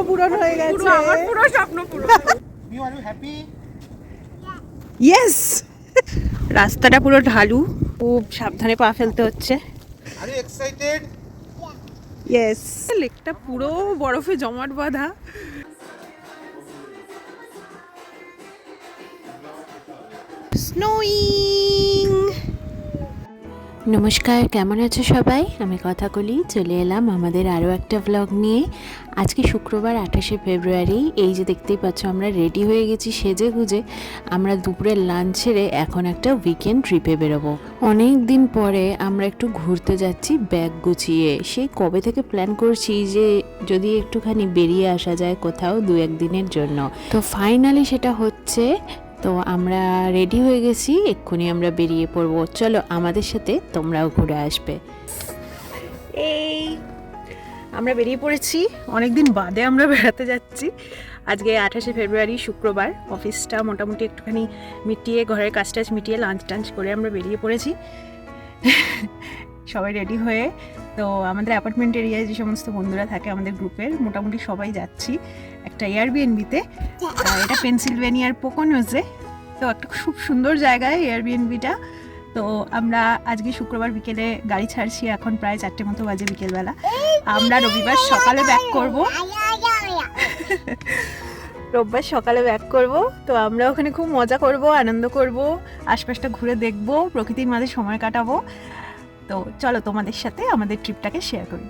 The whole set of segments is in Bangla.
পূরণ হয়ে গেছে। আমার পুরো স্বপ্ন পূরণ। Are you happy? ইয়েস। রাস্তাটা পুরো ঢালু, খুব সাবধানে পা ফেলতে হচ্ছে। Are you excited? ইয়েস। লেকটা পুরো বরফে জমাট বাঁধা। স্নোয়িং। নমস্কার, কেমন আছো সবাই? আমি কথাকলি চলে এলাম আমাদের আরও একটা ব্লগ নিয়ে। আজকে শুক্রবার 28শে ফেব্রুয়ারি। এই যে দেখতেই পাচ্ছ আমরা রেডি হয়ে গেছি সেজে গুজে। আমরা দুপুরের লাঞ্চ ছেড়ে এখন একটা উইকেন্ড ট্রিপে বেরোবো। অনেক দিন পরে আমরা একটু ঘুরতে যাচ্ছি ব্যাগ গুছিয়ে। সেই কবে থেকে প্ল্যান করছি যে যদি একটুখানি বেরিয়ে আসা যায় কোথাও 2-1 দিনের জন্য। তো ফাইনালি সেটা হচ্ছে। তো আমরা রেডি হয়ে গেছি, এক্ষুনি আমরা বেরিয়ে পড়বো। চলো আমাদের সাথে তোমরাও ঘুরে আসবে। এই আমরা বেরিয়ে পড়েছি, অনেকদিন বাদে আমরা বেড়াতে যাচ্ছি। আজকে 28শে ফেব্রুয়ারি শুক্রবার। অফিসটা মোটামুটি একটুখানি মিটিয়ে, ঘরের কাজ টাজ মিটিয়ে লাঞ্চ টাঞ্চ করে আমরা বেরিয়ে পড়েছি সবাই রেডি হয়ে। তো আমাদের অ্যাপার্টমেন্ট এরিয়ায় যে সমস্ত বন্ধুরা থাকে আমাদের গ্রুপের, মোটামুটি সবাই যাচ্ছি একটা এয়ারবিএনবিতে। এটা পেনসিলভেনিয়ার পোকোনোজে। তো একটা খুব সুন্দর জায়গায় এয়ারবিএনবিটা। তো আমরা আজকে শুক্রবার বিকেলে গাড়ি ছাড়ছি, এখন প্রায় 4টে মতো বাজে বিকেলবেলা। আমরা রবিবার সকালে ব্যাক করব। রোববার সকালে ব্যাক করব। তো আমরা ওখানে খুব মজা করব, আনন্দ করব, আশপাশটা ঘুরে দেখব, প্রকৃতির মাঝে সময় কাটাবো। তো চলো তোমাদের সাথে আমাদের ট্রিপটাকে শেয়ার করি।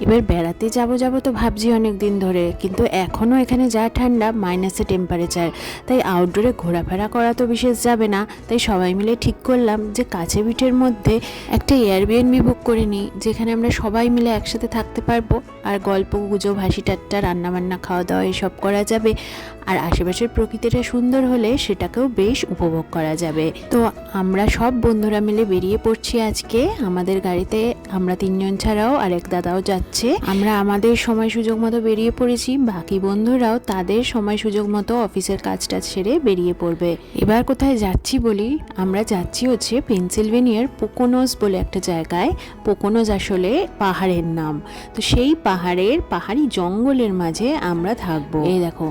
এবার বেড়াতে যাব তো ভাবছি অনেক দিন ধরে, কিন্তু এখনও এখানে যা ঠান্ডা, মাইনাসে টেম্পারেচার, তাই আউটডোরে ঘোরাফেরা করা তো বিশেষ যাবে না। তাই সবাই মিলে ঠিক করলাম যে কাছে পিঠের মধ্যে একটা এয়ারবিএনবি বুক করে নিই, যেখানে আমরা সবাই মিলে একসাথে থাকতে পারবো। আর গল্প গুজব, হাসি ঠাট্টা, রান্নাবান্না, খাওয়া দাওয়া এসব করা যাবে। আর আশেপাশের প্রকৃতিটা সুন্দর হলে সেটাকেও বেশ উপভোগ করা যাবে। তো আমরা সব বন্ধুরা মিলে বেরিয়ে পড়ছি আজকে। আমাদের গাড়িতে আমরা 3 জন ছাড়াও আরেক দাদাও যাচ্ছে। আমরা আমাদের সময় সুযোগ মতো বেরিয়ে পড়েছি, বাকি বন্ধুরাও তাদের সময় সুযোগ মতো অফিসের কাজটা সেরে বেরিয়ে পড়বে। এবার কোথায় যাচ্ছি বলি, আমরা যাচ্ছি হচ্ছে পেনসিলভেনিয়ার পোকোনোজ বলে একটা জায়গায়। পোকোনোজ আসলে পাহাড়ের নাম। তো সেই পাহাড়ি জঙ্গলের মাঝে আমরা থাকবো। এই দেখো,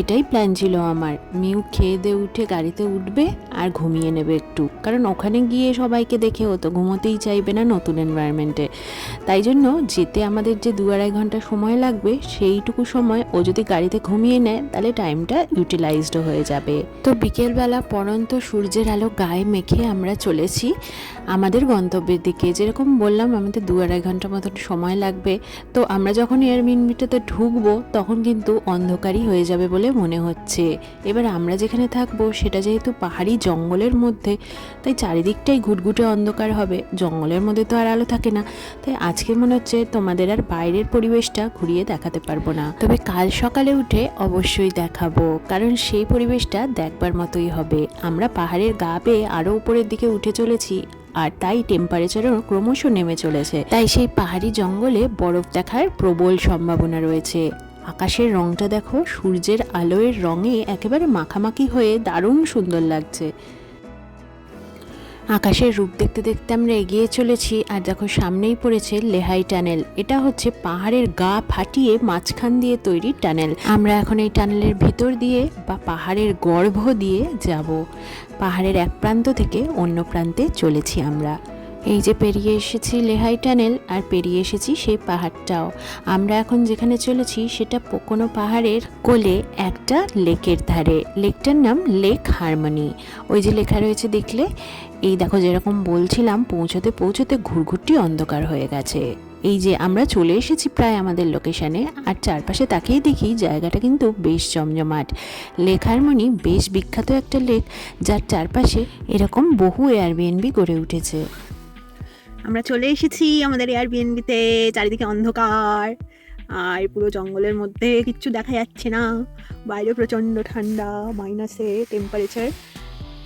এটাই প্ল্যান ছিল আমার। মিউ খেয়ে দিয়ে উঠে গাড়িতে উঠবে আর ঘুমিয়ে নেবে একটু, কারণ ওখানে গিয়ে সবাইকে দেখে ও তো ঘুমোতেই চাইবে না নতুন এনভায়রনমেন্টে। তাই জন্য যেতে আমাদের যে 2-2.5 ঘন্টা সময় লাগবে, সেইটুকু সময় ও যদি গাড়িতে ঘুমিয়ে নেয় তাহলে টাইমটা ইউটিলাইজড হয়ে যাবে। তো বিকেলবেলা পড়ন্ত সূর্যের আলো গায়ে মেখে আমরা চলেছি আমাদের গন্তব্যের দিকে। যেরকম বললাম আমাদের 2-2.5 ঘন্টা মতন সময় লাগবে। তো আমরা যখন এয়ারবিএনবিটাতে ঢুকবো তখন কিন্তু অন্ধকারই হয়ে যাবে বলে মনে হচ্ছে। এবার আমরা যেখানে থাকবো সেটা যেহেতু পাহাড়ি জঙ্গলের মধ্যে, তাই চারিদিকটাই ঘুটঘুটে অন্ধকার হবে। জঙ্গলের মধ্যে তো আর আলো থাকে না। তাই আজকে মনে হচ্ছে তোমাদের আর বাইরের পরিবেশটা ঘুরিয়ে দেখাতে পারবো না, তবে কাল সকালে উঠে অবশ্যই দেখাবো, কারণ সেই পরিবেশটা দেখবার মতোই হবে। আমরা পাহাড়ের গা বেয়ে আরো উপরের দিকে উঠে চলেছি, আর তাই টেম্পারেচারও ক্রমশ নেমে চলেছে। তাই সেই পাহাড়ি জঙ্গলে বরফ দেখার প্রবল সম্ভাবনা রয়েছে। আকাশের রংটা দেখো, সূর্যের আলোয় রঙে একেবারে মাখামাখি হয়ে দারুণ সুন্দর লাগছে। আকাশের রূপ দেখতে দেখতে আমরা এগিয়ে চলেছি। আর দেখো সামনেই পড়েছে লেহাই টানেল। এটা হচ্ছে পাহাড়ের গা ফাটিয়ে মাঝখান দিয়ে তৈরি টানেল। আমরা এখন এই টানেলের ভিতর দিয়ে বা পাহাড়ের গর্ভ দিয়ে যাব। পাহাড়ের এক প্রান্ত থেকে অন্য প্রান্তে চলেছি আমরা। এই যে পেরিয়ে এসেছি লেহাই টানেল, আর পেরিয়ে এসেছি সেই পাহাড়টাও। আমরা এখন যেখানে চলেছি সেটা পোকোনো পাহাড়ের কোলে একটা লেকের ধারে। লেকটার নাম লেক হারমনি। ওই যে লেখা রয়েছে দেখলে। এই দেখো, যেরকম বলছিলাম, পৌঁছতে পৌঁছতে ঘুরঘুরটি অন্ধকার হয়ে গেছে। এই যে আমরা চলে এসেছি প্রায় আমাদের লোকেশানে। আর চারপাশে তাকিয়ে দেখি জায়গাটা কিন্তু বেশ জমজমাট। লেক হারমনি বেশ বিখ্যাত একটা লেক, যার চারপাশে এরকম বহু এয়ারবিএনবি গড়ে উঠেছে। আমরা চলে এসেছি আমাদের এয়ারবিএনবিতে। চারিদিকে অন্ধকার আর পুরো জঙ্গলের মধ্যে, কিচ্ছু দেখা যাচ্ছে না। বাইরে প্রচণ্ড ঠান্ডা, মাইনাসে টেম্পারেচার।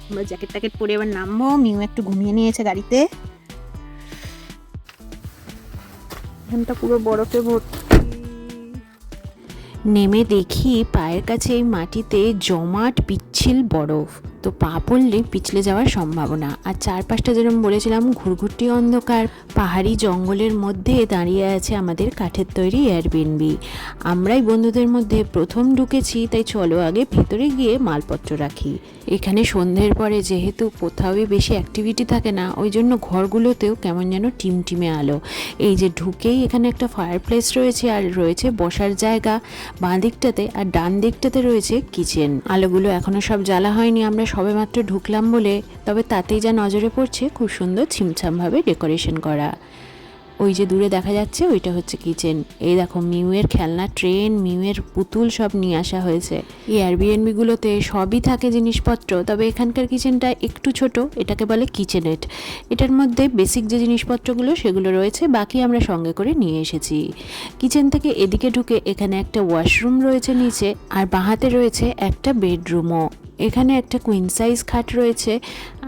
আমরা জ্যাকেট ট্যাকেট পরে এবার নামবো। মিউ একটু ঘুমিয়ে নিয়েছে গাড়িতে। এখানটা পুরো বরফে ভর্তি। নেমে দেখি পায়ের কাছে এই মাটিতে জমাট পিচ্ছিল বরফ। তো পা পড়লে পিছলে যাওয়ার সম্ভাবনা। আর চারপাশটা যেরকম বলেছিলাম ঘুরঘুরটি অন্ধকার, পাহাড়ি জঙ্গলের মধ্যে দাঁড়িয়ে আছে আমাদের কাঠের তৈরি এয়ারবিএনবি। আমরাই বন্ধুদের মধ্যে প্রথম ঢুকেছি, তাই চলো আগে ভেতরে গিয়ে মালপত্র রাখি। এখানে সন্ধ্যের পরে যেহেতু কোথাওই বেশি অ্যাক্টিভিটি থাকে না, ওই জন্য ঘরগুলোতেও কেমন যেন টিমটিমে আলো। এই যে ঢুকেই এখানে একটা ফায়ার প্লেস রয়েছে আর রয়েছে বসার জায়গা বাঁ দিকটাতে, আর ডান দিকটাতে রয়েছে কিচেন। আলোগুলো এখনও সব জ্বালা হয়নি, আমরা সবেমাত্র ঢুকলাম বলে, তবে তাতেই যা নজরে পড়ছে খুব সুন্দর ছিমছামভাবে ডেকোরেশন করা। ওই যে দূরে দেখা যাচ্ছে ওইটা হচ্ছে কিচেন। এই দেখো মিউয়ের খেলনা ট্রেন, মিউয়ের পুতুল সব নিয়ে আসা হয়েছে। এই এয়ারবিএনবিগুলোতে সবই থাকে জিনিসপত্র, তবে এখানকার কিচেনটা একটু ছোট, এটাকে বলে কিচেনেট। এটার মধ্যে বেসিক যে জিনিসপত্রগুলো সেগুলো রয়েছে, বাকি আমরা সঙ্গে করে নিয়ে এসেছি। কিচেন থেকে এদিকে ঢুকে এখানে একটা ওয়াশরুম রয়েছে নিচে, আর বাঁহাতে রয়েছে একটা বেডরুমও। এখানে একটা কুইন সাইজ খাট রয়েছে,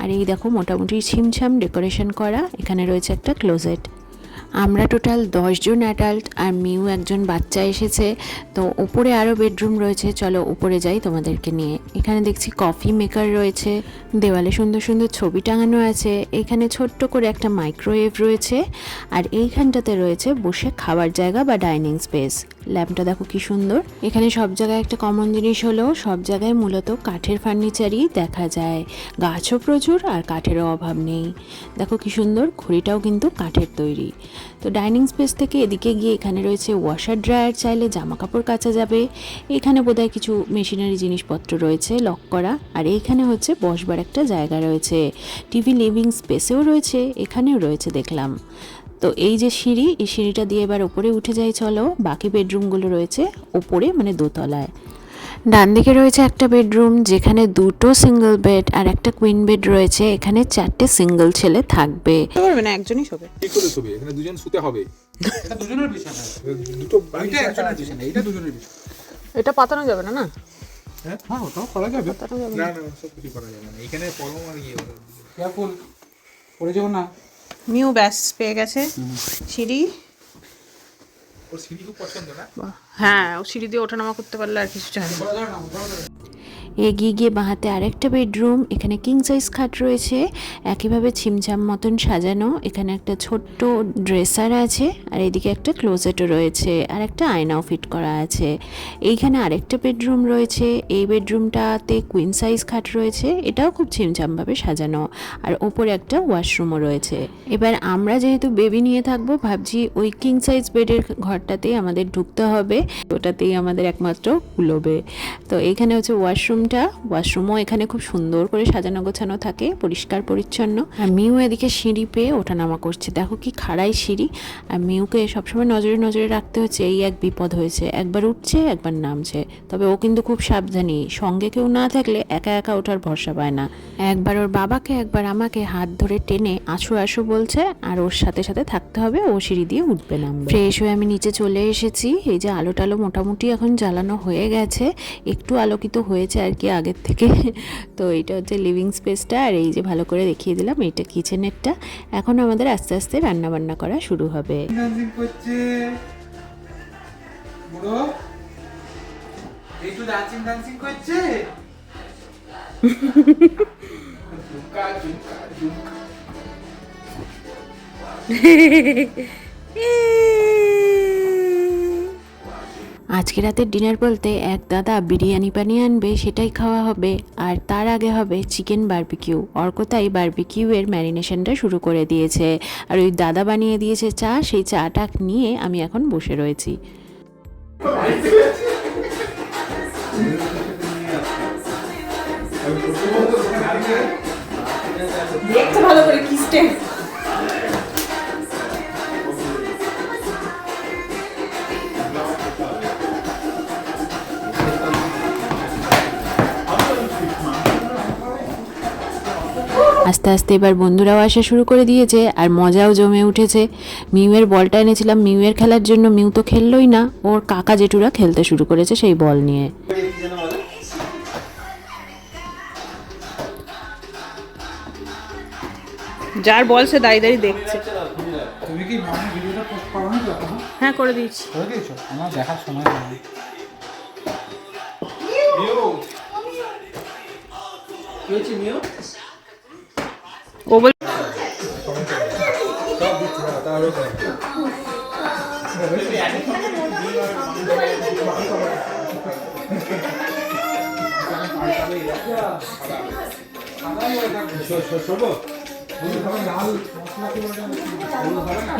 আর এই দেখো মোটামুটি ছিমছাম ডেকোরেশন করা। এখানে রয়েছে একটা ক্লোজেট। আমরা টোটাল 10 জন অ্যাডাল্ট আর মিউ একজন বাচ্চা এসেছে। তো উপরে আরও বেডরুম রয়েছে, চলো উপরে যাই তোমাদেরকে নিয়ে। এখানে দেখছি কফি মেকার রয়েছে, দেওয়ালে সুন্দর সুন্দর ছবি টাঙানো আছে। এখানে ছোট্ট করে একটা মাইক্রোওয়েভ রয়েছে, আর এইখানটাতে রয়েছে বসে খাবার জায়গা বা ডাইনিং স্পেস। ল্যাম্পটা দেখো কি সুন্দর। এখানে সব জায়গায় একটা কমন জিনিস হলো সব জায়গায় মূলত কাঠের ফার্নিচারই দেখা যায়। গাছও প্রচুর আর কাঠেরও অভাব নেই। দেখো কি সুন্দর, ঘড়িটাও কিন্তু কাঠের তৈরি। তো ডাইনিং স্পেস থেকে এদিকে গিয়ে এখানে রয়েছে ওয়াশার ড্রায়ার, চাইলে জামা কাপড় কাচা যাবে। এখানে বোধহয় কিছু মেশিনারি জিনিসপত্র রয়েছে লক করা, আর এইখানে হচ্ছে বসবার একটা জায়গা রয়েছে। টিভি লিভিং স্পেসেও রয়েছে, এখানেও রয়েছে দেখলাম। তো এই যে সিঁড়ি, এই সিঁড়িটা দিয়ে এবার ওপরে উঠে যাই চলো। বাকি বেডরুমগুলো রয়েছে ওপরে, মানে দোতলায়। ডান দিকে রয়েছে একটা বেডরুম যেখানে 2টো সিঙ্গেল বেড আর একটা কুইন বেড রয়েছে। এখানে 4টে সিঙ্গেল ছেলে থাকবে। পারবে না, একজনই শোবে। কি করে শোবে? এখানে দুজন শুতে হবে। এটা দুজনের বিছানা, দুটো এটা একজনের বিছানা, এটা দুজনের বিছানা। এটা পাতানো যাবে না? না হ্যাঁ, ওটাও করা যাবে। পাতানো যাবে না না। না, সব কিছু করা যাবে না। এখানে পরম আর ইয়ে হবে। কেয়ারফুল পড়ে যাও না। মিউ ব্যাস পেয়ে গেছে সিঁড়ি। ওর সিঁড়ি খুব পছন্দ না? হ্যাঁ, ও সিঁড়ি দিয়ে ওঠানামা করতে পারলে আর কিছু চাই না। এগিয়ে গিয়ে বাঁহাতে আরেকটা বেডরুম। এখানে কিং সাইজ খাট রয়েছে, একইভাবে ছিমছাম মতন সাজানো। এখানে একটা ছোট্ট ড্রেসার আছে, আর এদিকে একটা ক্লোজেটও রয়েছে, আর একটা আয়নাও ফিট করা আছে। এইখানে আরেকটা বেডরুম রয়েছে, এই বেডরুমটাতে কুইন সাইজ খাট রয়েছে, এটাও খুব ছিমছামভাবে সাজানো, আর ওপরে একটা ওয়াশরুমও রয়েছে। এবার আমরা যেহেতু বেবি নিয়ে থাকবো, ভাবছি ওই কিং সাইজ বেডের ঘরটাতেই আমাদের ঢুকতে হবে, ওটাতেই আমাদের একমাত্র কুলোবে। তো এইখানে হচ্ছে ওয়াশরুমও এখানে খুব সুন্দর করে সাজানো গোছানো থাকে, পরিষ্কার পরিচ্ছন্ন। আর মিউ এদিকে সিঁড়ি পেয়ে ওঠানামা করছে, দেখো কি খাড়াই সিঁড়ি। আর মিউকে সবসময় নজরে নজরে রাখতে হচ্ছে, এই এক বিপদ হয়েছে, একবার উঠছে একবার নামছে। তবে ও কিন্তু খুব সাবধানী, সঙ্গে কেউ না থাকলে একা একা ওঠার ভরসা পায় না। একবার ওর বাবাকে একবার আমাকে হাত ধরে টেনে আসো আসো বলছে, আর ওর সাথে সাথে থাকতে হবে, ও সিঁড়ি দিয়ে উঠবে নামবে। ফ্রেশ হয়ে আমি নিচে চলে এসেছি। এই যে আলো টালো মোটামুটি এখন জ্বালানো হয়ে গেছে, একটু আলোকিত হয়েছে আর কি আগের থেকে। তো এইটা হচ্ছে লিভিং স্পেসটা, আর এই যে ভালো করে দেখিয়ে দিলাম এইটা কিচেনেরটা। এখন আমাদের আস্তে আস্তে রান্না বান্না করা শুরু হবে। ডান্সিং করছে বুড়ো, একটু ডান্সিং করছে। ঝুমকা ঝুমকা ঝুমকা। আজকে রাতের ডিনার বলতে এক দাদা বিরিয়ানি বানিয়ে আনবে, সেটাই খাওয়া হবে। আর তার আগে হবে চিকেন বারবিকিউ। অর্কতাই বারবিকিউয়ের ম্যারিনেশনটা শুরু করে দিয়েছে, আর ওই দাদা বানিয়ে দিয়েছে চা, সেই চাটা নিয়ে আমি এখন বসে রয়েছি। দেখতে ভালো করে কি স্টেপ। আস্তে আস্তে এবার বন্ধুরাও আসা শুরু করে দিয়েছে, আর মজাও জমে উঠেছে। মিউয়ের বলটা এনেছিলাম মিউয়ের খেলার জন্য, মিউ তো খেললোই না, ওর কাকা জেঠুরা খেলতে শুরু করেছে সেই বল নিয়ে। যার বল সে দাঁড়িয়ে দাঁড়িয়ে দেখছে। তুমি কি মানে ভিডিওটা পোস্ট করো না এখন? হ্যাঁ, করে দিয়েছি। করে দিয়েছো? আমার দেখার সময় নেই। হয়েছে মিও? ও বল সব দিচ্ছি না, তাহলে ওখানে।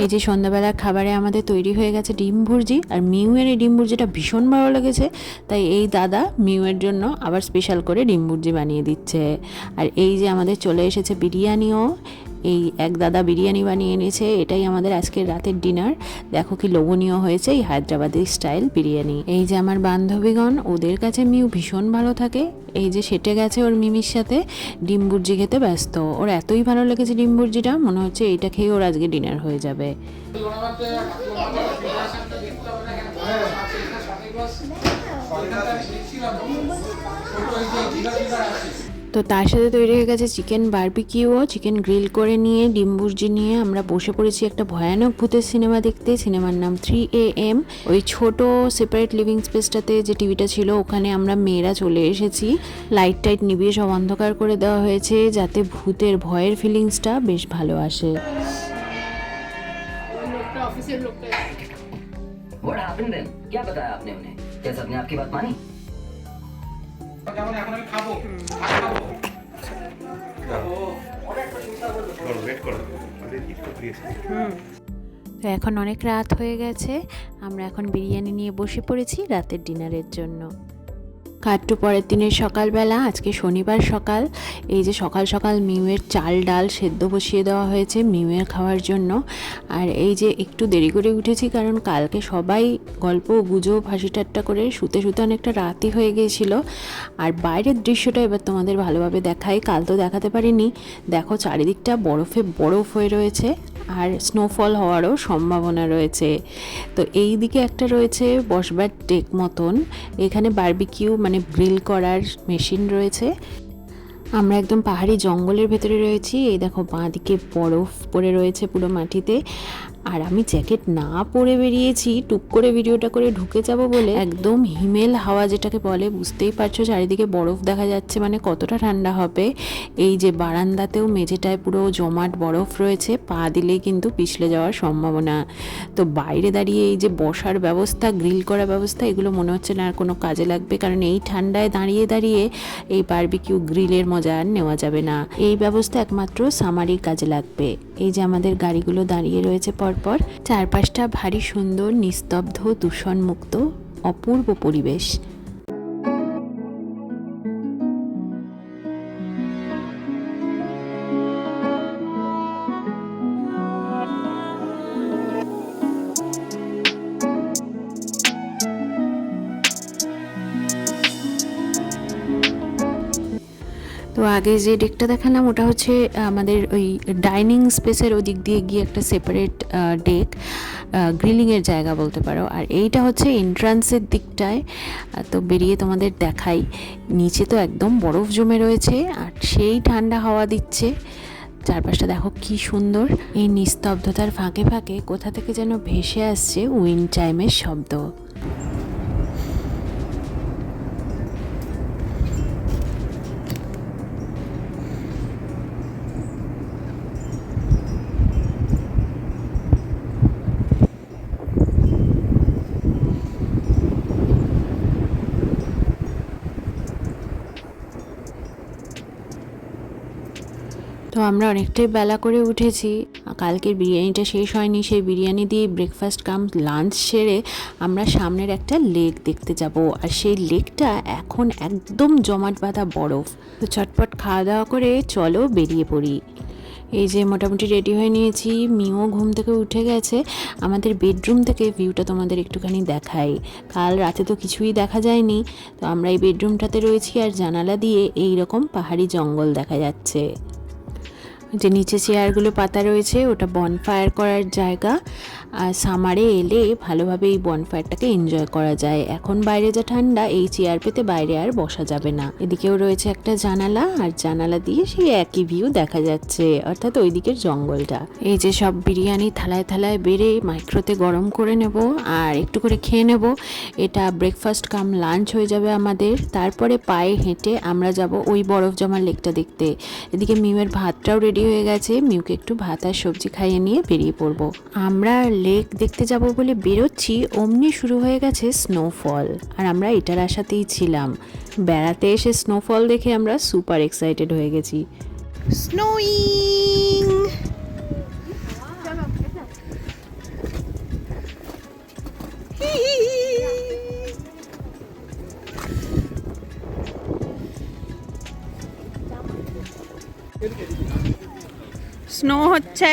এই যে সন্ধ্যাবেলার খাবারে আমাদের তৈরি হয়ে গেছে ডিম ভুর্জি, আর মিউয়ের এই ডিম ভুর্জিটা ভীষণ ভালো লেগেছে, তাই এই দাদা মিউয়ের জন্য আবার স্পেশাল করে ডিম ভুর্জি বানিয়ে দিচ্ছে। আর এই যে আমাদের চলে এসেছে বিরিয়ানিও, এই এক দাদা বিরিয়ানি বানিয়ে এনেছে, এটাই আমাদের আজকের রাতের ডিনার। দেখো কি লোভনীয় হয়েছে এই হায়দ্রাবাদি স্টাইল বিরিয়ানি। এই যে আমার বান্ধবীগণ, ওদের কাছে মিউ ভীষণ ভালো থাকে। এই যে সেটে গেছে ওর মিমির সাথে ডিম ভুর্জি খেতে ব্যস্ত, ওর এতই ভালো লেগেছে ডিম ভুর্জিটা, মনে হচ্ছে এইটা খেয়ে ওর আজকে ডিনার হয়ে যাবে। তো তার সাথে তৈরি হয়ে গেছে চিকেন বারবিকিউও, চিকেন গ্রিল করে নিয়ে ডিম ভুর্জি নিয়ে আমরা বসে পড়েছি একটা ভয়ানক ভূতের সিনেমা দেখতে। সিনেমার নাম 3AM। ওই ছোট সেপারেট লিভিং স্পেসটাতে যে টিভিটা ছিল ওখানে আমরা মেয়েরা চলে এসেছি। লাইট টাইট নিভিয়ে সব অন্ধকার করে দেওয়া হয়েছে যাতে ভূতের ভয়ের ফিলিংসটা বেশ ভালো আসে। What happened then? क्या बताया आपने उन्हें? क्या सबने आपकी बात मानी? যেমন এখন আমি খাবো তো এখন অনেক রাত হয়ে গেছে, আমরা এখন বিরিয়ানি নিয়ে বসে পড়েছি রাতের ডিনারের জন্য। কাট্টু পরের দিনের সকালবেলা, আজকে শনিবার সকাল। এই যে সকাল সকাল মিউয়ের চাল ডাল সেদ্ধ বসিয়ে দেওয়া হয়েছে মিউয়ের খাওয়ার জন্য। আর এই যে একটু দেরি করে উঠেছি কারণ কালকে সবাই গল্প গুজব হাসি ঠাট্টা করে শুতে শুতে অনেকটা রাতই হয়ে গিয়েছিল। আর বাইরের দৃশ্যটা এবার তোমাদের ভালোভাবে দেখাই, কাল তো দেখাতে পারিনি। দেখো চারিদিকটা বরফে বরফ হয়ে রয়েছে আর স্নোফল হওয়ারও সম্ভাবনা রয়েছে। তো এই দিকে একটা রয়েছে বসবার ডেক মতন, এখানে বারবিকিউ মানে গ্রিল করার মেশিন রয়েছে। আমরা একদম পাহাড়ি জঙ্গলের ভেতরে রয়েছি। এই দেখো বাঁদিকে বরফ পড়ে রয়েছে পুরো মাটিতে, আর আমি জ্যাকেট না পরে বেরিয়েছি, টুক করে ভিডিওটা করে ঢুকে যাব বলে। একদম হিমেল হাওয়া যেটাকে বলে, বুঝতেই পারছো চারিদিকে বরফ দেখা যাচ্ছে, মানে কতটা ঠান্ডা হবে। এই যে বারান্দাতেও মেঝেটায় পুরো জমাট বরফ রয়েছে, পা দিলেই কিন্তু পিছলে যাওয়ার সম্ভাবনা। তো বাইরে দাঁড়িয়ে এই যে বসার ব্যবস্থা, গ্রিল করা ব্যবস্থা, এগুলো মনে হচ্ছে না আর কোনো কাজে লাগবে, কারণ এই ঠান্ডায় দাঁড়িয়ে দাঁড়িয়ে এই বারবিকিউ গ্রিলের মজা আর নেওয়া যাবে না। এই ব্যবস্থা একমাত্র সামারের কাজে লাগবে। এই যে আমাদের গাড়িগুলো দাঁড়িয়ে রয়েছে পরপর, চারপাশটা ভারী সুন্দর, নিস্তব্ধ, দূষণমুক্ত, অপূর্ব পরিবেশ। তো আগে যে ডেকটা দেখালাম ওটা হচ্ছে আমাদের ওই ডাইনিং স্পেসের ওদিক দিয়ে গিয়ে একটা সেপারেট ডেক, গ্রিলিংয়ের জায়গা বলতে পারো। আর এইটা হচ্ছে এন্ট্রান্সের দিকটায়। তো বেরিয়ে তোমাদের দেখাই, নিচে তো একদম বরফ জমে রয়েছে আর সেই ঠান্ডা হাওয়া দিচ্ছে। চারপাশটা দেখো কি সুন্দর, এই নিস্তব্ধতার ফাঁকে ফাঁকে কোথা থেকে যেন ভেসে আসছে উইন্ড চাইমের শব্দ। তো আমরা অনেকটাই বেলা করে উঠেছি, কালকের বিরিয়ানিটা শেষ হয়নি, সেই বিরিয়ানি দিয়ে ব্রেকফাস্ট কাম লাঞ্চ সেরে আমরা সামনের একটা লেক দেখতে যাব। আর সেই লেকটা এখন একদম জমাট বাঁধা বরফ। তো চটপট খাওয়া দাওয়া করে চলো বেরিয়ে পড়ি। এই যে মোটামুটি রেডি হয়ে নিয়েছি, মিও ঘুম থেকে উঠে গেছে। আমাদের বেডরুম থেকে ভিউটা তোমাদের একটুখানি দেখাই, কাল রাতে তো কিছুই দেখা যায়নি। তো আমরা এই বেডরুমটাতে রয়েছি আর জানালা দিয়ে এই রকম পাহাড়ি জঙ্গল দেখা যাচ্ছে। যে নিচে চেয়ারগুলো পাতা রয়েছে ওটা বনফায়ার করার জায়গা। আর সামারে এলে ভালোভাবে এই বনফায়ারটাকে এনজয় করা যায়। এখন বাইরে যা ঠান্ডা, এই চেয়ার পেতে বাইরে আর বসা যাবে না। এদিকেও রয়েছে একটা জানালা, আর জানালা দিয়ে সেই একই ভিউ দেখা যাচ্ছে, অর্থাৎ ওই দিকের জঙ্গলটা। এই যে সব বিরিয়ানি থালায় থালায় বেড়ে মাইক্রোতে গরম করে নেব আর একটু করে খেয়ে নেব। এটা ব্রেকফাস্ট কাম লাঞ্চ হয়ে যাবে আমাদের। তারপরে পায়ে হেঁটে আমরা যাব ওই বরফ জমা লেকটা দেখতে। এদিকে মিউয়ের ভাতটাও রেডি হয়ে গেছে, মিউকে একটু ভাত আর সবজি খাইয়ে নিয়ে বেরিয়ে পড়বো। আমরা লেক দেখতে যাব বলে বেরোচ্ছি, অমনি শুরু হয়ে গেছে স্নোফল। আর আমরা এটার আশাতেই ছিলাম। বেড়াতে এসে স্নোফল দেখে আমরা সুপার এক্সাইটেড হয়ে গেছি। স্নোইং। স্নো হচ্ছে,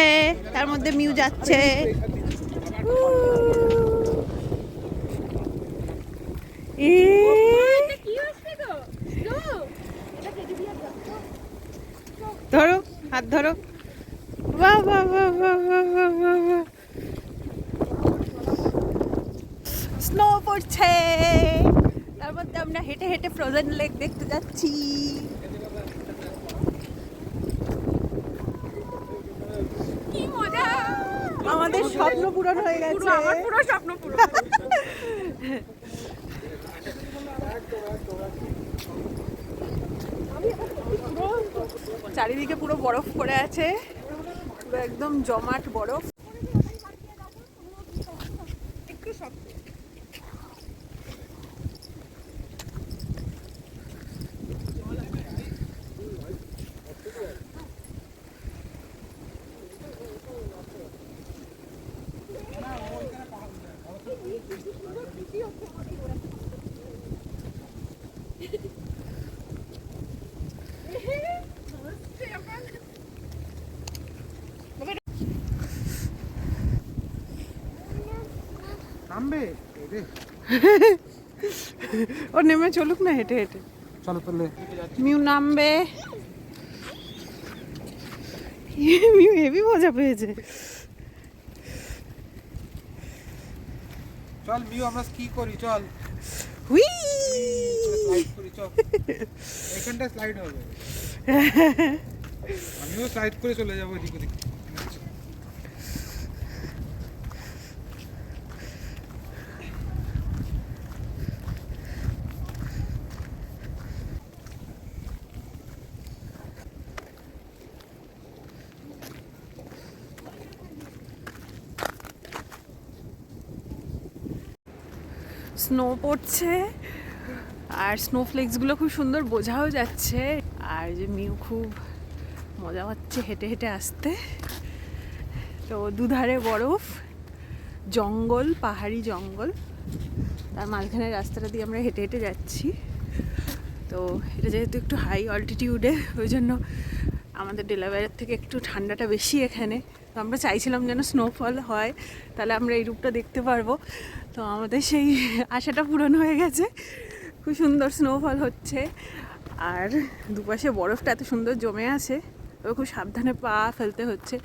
তার মধ্যে মিউ যাচ্ছে। ধরো, হাত ধরো। বাহ বাহ বাহ বাহ বাহ বাহ বাহ বাহ। স্নো পড়ছে, তার মধ্যে আমরা হেঁটে হেঁটে ফ্রোজেন লেক দেখতে যাচ্ছি। কি মজা! আমাদের স্বপ্ন পূরণ হয়ে গেছে। আমার পুরো স্বপ্ন পূরণ। চারিদিকে পুরো বরফ পড়ে আছে, পুরো একদম জমাট বরফ। একটু শক্ত। নামবে ও নেমে চলুক না হেঁটে হেঁটে। চলো তাহলে মিউ নামবে। মিউ হেভি মজা পেয়েছে। চল মিউ আমরা স্কি করি, চল হুই। স্লাইড করি, চল এখানটা স্লাইড হবে, আমিও স্লাইড করে চলে যাবো এদিক ওদিক। স্নো পড়ছে আর স্নোফ্লেক্সগুলো খুব সুন্দর বোঝাও যাচ্ছে। আর যে মিউ খুব মজা হচ্ছে হেঁটে হেঁটে আসতে। তো দুধারে বরফ, জঙ্গল, পাহাড়ি জঙ্গল, তার মাঝখানে রাস্তাটা দিয়ে আমরা হেঁটে হেঁটে যাচ্ছি। তো এটা যেহেতু একটু হাই অল্টিটিউডে, ওই জন্য আমাদের ডেলাওয়্যারের থেকে একটু ঠান্ডাটা বেশি এখানে। তো আমরা চাইছিলাম যেন স্নোফল হয়, তাহলে আমরা এই রূপটা দেখতে পারবো। তো আমাদের সেই আশাটা পূরণ হয়ে গেছে, খুব সুন্দর স্নোফল হচ্ছে। আর দুপাশে বরফটা এত সুন্দর জমে আছে, তবে খুব সাবধানে পা ফেলতে হচ্ছে,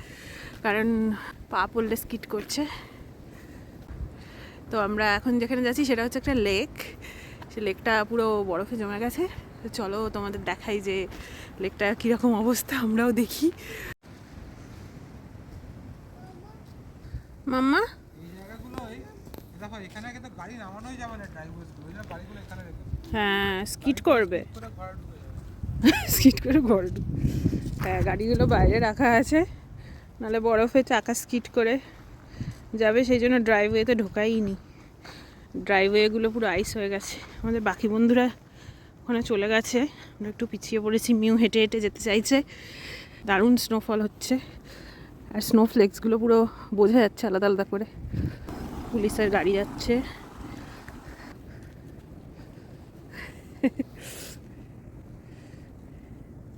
কারণ পা পড়লে স্কিড করছে। তো আমরা এখন যেখানে যাচ্ছি সেটা হচ্ছে একটা লেক। সে লেকটা পুরো বরফে জমে গেছে। তো চলো তোমাদের দেখাই যে লেকটা কীরকম অবস্থা, আমরাও দেখি। মাম্মা, এই জায়গাগুলো দেখো, এখানে কিন্তু গাড়ি নামানোই যাবে না, ড্রাইভারগুলো, ওই জন্য গাড়িগুলো এখানে রেখে হ্যাঁ স্কিড করবে, পুরো ঘর ঢুকে যাবে। স্কিড করে ঘরে ঢুকবে। হ্যাঁ গাড়িগুলো বাইরে রাখা আছে, নাহলে বরফে চাকা স্কিড করে যাবে, সেই জন্য ড্রাইভওয়েতে ঢোকাইনি। ড্রাইওয়েগুলো পুরো আইস হয়ে গেছে। আমাদের বাকি বন্ধুরা ওখানে চলে গেছে, আমরা একটু পিছিয়ে পড়েছি। মিউ হেঁটে হেঁটে যেতে চাইছে। দারুণ স্নোফল হচ্ছে, আর স্নোফ্লেক্সগুলো পুরো বোঝা যাচ্ছে আলাদা আলাদা করে। পুলিশের গাড়ি যাচ্ছে।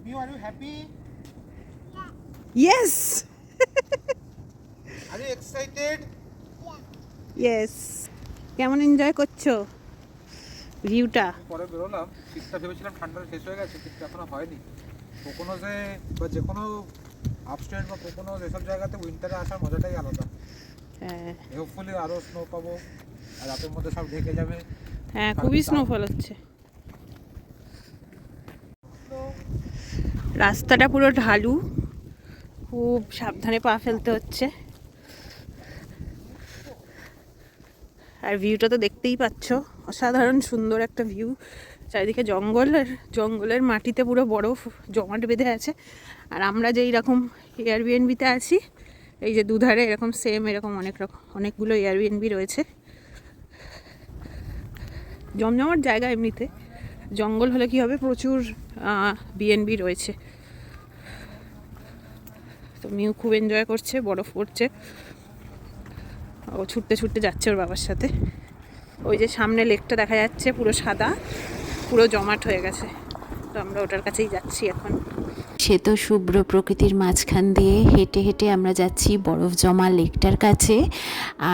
মিউ, are you happy? Yes are you excited? Yes. কেমন এনজয় করছো ভিউটা? পরে বেরোলাম, শীতটা ভেবেছিলাম ঠান্ডা শেষ হয়ে গেছে, কিন্তু এখনো হয়নি। কোকোনোজে বা যে কোনো আপস্টেট বা কোকোনোজ এসব জায়গাতে উইন্টারে আসার মজাটাই আলাদা। হ্যাঁ হোপফুলি আরো স্নো পাবো, আর রাতের মধ্যে সব ঢেকে যাবে। হ্যাঁ খুবই স্নোফল হচ্ছে। রাস্তাটা পুরো ঢালু, খুব সাবধানে পা ফেলতে হচ্ছে। আর ভিউটা তো দেখতেই পাচ্ছ, অসাধারণ সুন্দর একটা ভিউ। চারিদিকে জঙ্গল, আর জঙ্গলের মাটিতে পুরো বরফ জমাট বেঁধে আছে। আর আমরা যেই রকম এয়ারবিএনবিতে আছি, এই যে দুধারে এরকম সেম এরকম অনেকগুলো এয়ারবিএনবি রয়েছে। জমজমাট জায়গা এমনিতে, জঙ্গল হলে কি হবে, প্রচুর বিএনবি রয়েছে। তো মিউ খুব এনজয় করছে, বরফ পড়ছে, ও ছুটতে ছুটতে যাচ্ছে ওর বাবার সাথে। ওই যে সামনে লেকটা দেখা যাচ্ছে পুরো সাদা, পুরো জমাট হয়ে গেছে, তো আমরা ওটার কাছেই যাচ্ছি এখন। সে তো শুভ্র প্রকৃতির মাঝখান দিয়ে হেঁটে হেঁটে আমরা যাচ্ছি বরফ জমা লেকটার কাছে।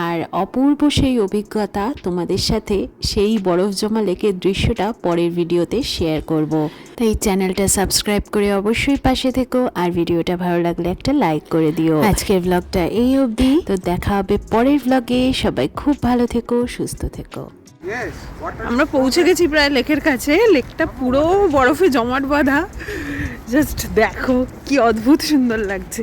আর অপূর্ব সেই অভিজ্ঞতা তোমাদের সাথে সেই বরফ জমা লেকের দৃশ্যটা পরের ভিডিওতে শেয়ার করব। তাই চ্যানেলটা সাবস্ক্রাইব করে অবশ্যই পাশে থেকো, আর ভিডিওটা ভালো লাগলে একটা লাইক করে দিও। আজকের ব্লগটা এই অবধি, তো দেখা হবে পরের ব্লগে। সবাই খুব ভালো থেকো, সুস্থ থেকো। আমরা পৌঁছে গেছি প্রায় লেকের কাছে। লেকটা পুরো বরফে জমাট বাঁধা, জাস্ট দেখো কি অদ্ভুত সুন্দর লাগছে।